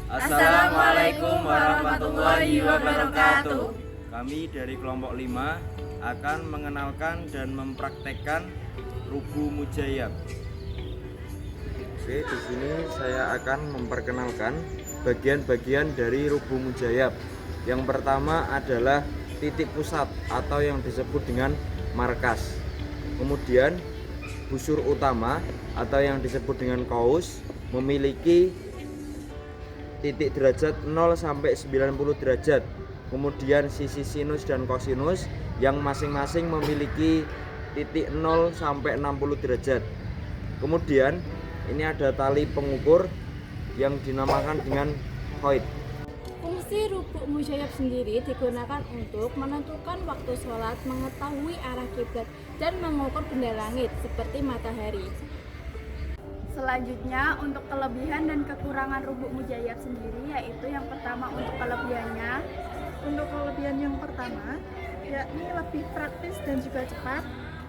Assalamualaikum warahmatullahi wabarakatuh. Kami dari kelompok 5 akan mengenalkan dan mempraktekkan rubu mujayyab. Oke, di sini saya akan memperkenalkan bagian-bagian dari rubu mujayyab. Yang pertama adalah titik pusat atau yang disebut dengan markas. Kemudian busur utama atau yang disebut dengan qaus memiliki titik derajat 0 sampai 90 derajat. Kemudian sisi sinus dan kosinus yang masing-masing memiliki titik 0 sampai 60 derajat. Kemudian ini ada tali pengukur yang dinamakan dengan khoid. Fungsi rubuk mujayyab sendiri digunakan untuk menentukan waktu sholat, mengetahui arah kiblat, dan mengukur benda langit seperti matahari. Selanjutnya untuk kelebihan dan kekurangan rubuk mujayyab sendiri, yaitu yang pertama untuk kelebihannya. Untuk kelebihan yang pertama, yakni lebih praktis dan juga cepat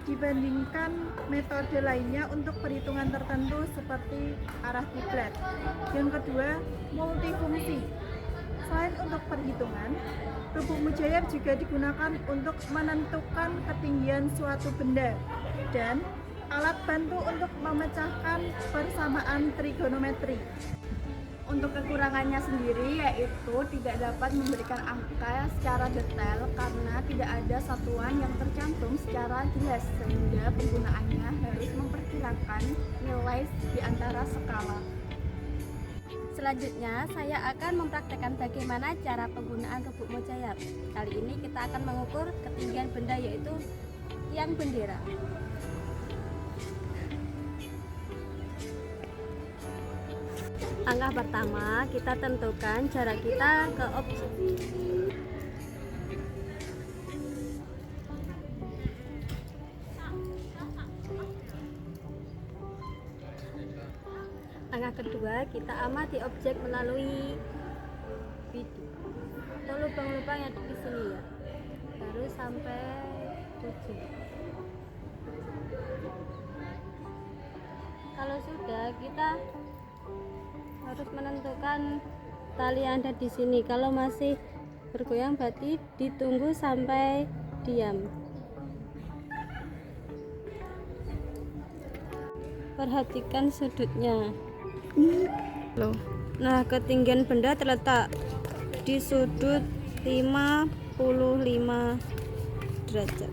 dibandingkan metode lainnya untuk perhitungan tertentu seperti arah kiblat. Yang kedua, multifungsi. Selain untuk perhitungan, rubuk mujayyab juga digunakan untuk menentukan ketinggian suatu benda dan alat bantu untuk memecahkan persamaan trigonometri. Untuk kekurangannya sendiri yaitu tidak dapat memberikan angka secara detail karena tidak ada satuan yang tercantum secara jelas, sehingga penggunaannya harus memperkirakan nilai di antara skala. Selanjutnya, saya akan mempraktekkan bagaimana cara penggunaan rubuk mujayyab. Kali ini kita akan mengukur ketinggian benda, yaitu tiang bendera. Langkah pertama, kita tentukan jarak kita ke objek. Langkah kedua, kita amati objek melalui atau lubang-lubang yang di sini ya, baru sampai 7. Kalau sudah, kita harus menentukan tali yang ada di sini. Kalau masih bergoyang berarti ditunggu sampai diam. Perhatikan sudutnya. Nah, ketinggian benda terletak di sudut 55 derajat.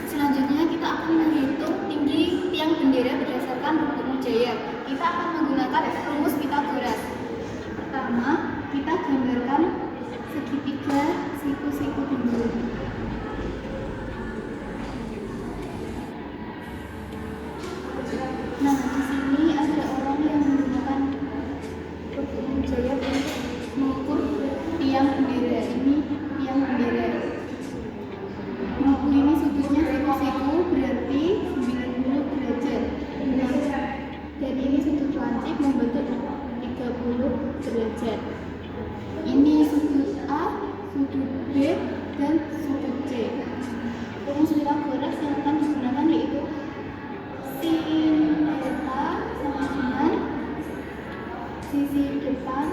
Selanjutnya kita akan menghitung tinggi tiang bendera berdasarkan rubuk mujayyab. Kita akan menggunakan rumus Pythagoras. Pertama, kita gambarkan segitiga siku-siku dulu. Nah, di sini ada orang yang menggunakan rubuk mujayyab untuk mengukur tiang bendera. Ini tiang bendera. Rubuk ini sudutnya siku-siku berarti 90 derajat. Dan ini sudut lancip membentuk 30 derajat. Ini sudut A, sudut B, dan sudut C. Rumus Pythagoras yang akan digunakan yaitu sin theta sama dengan sisi depan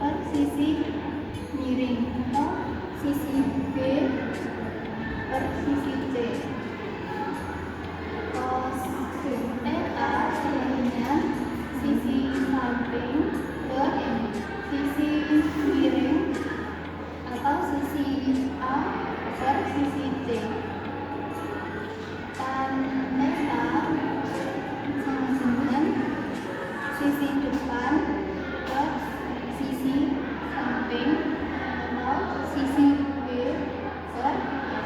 per sisi miring atau sisi B per sisi C. Cos theta sama dengan sisi samping per sisi miring atau sisi A per sisi C. Tan theta sama dengan sisi depan per sisi samping atau sisi B per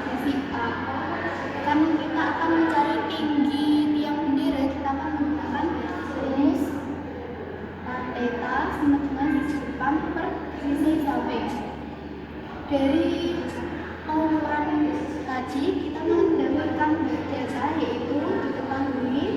sisi A. Karena kita akan mencari tinggi tiang bendera, kita akan menggunakan rumus tan theta sama dengan sisi depan per sisi samping. Dari pengukuran tadi kita mendapatkan data, yaitu diketahui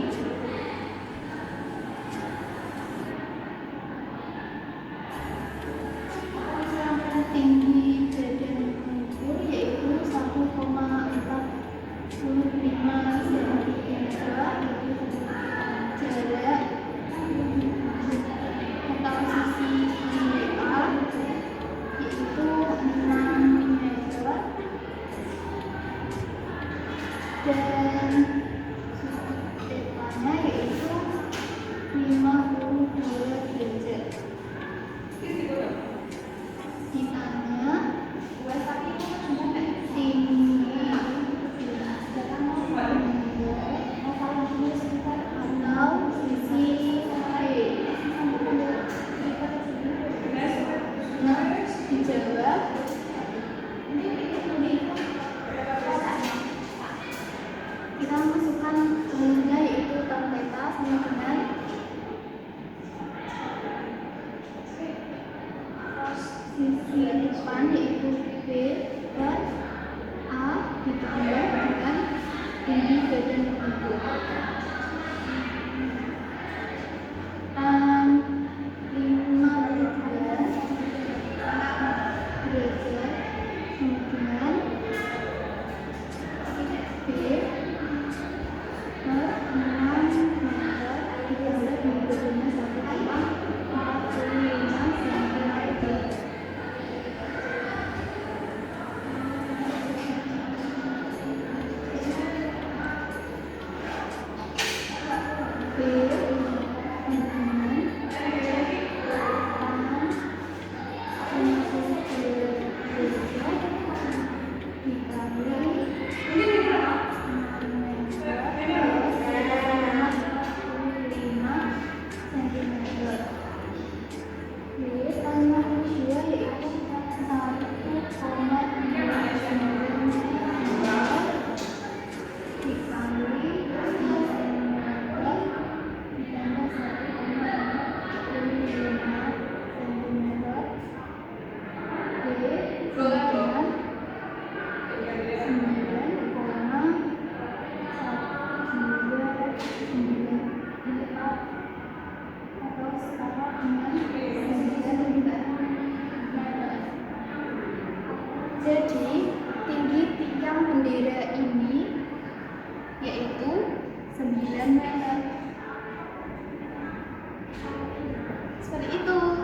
depan yaitu P per A ditambah dengan tinggi badan itu. 9 meter. Seperti itu.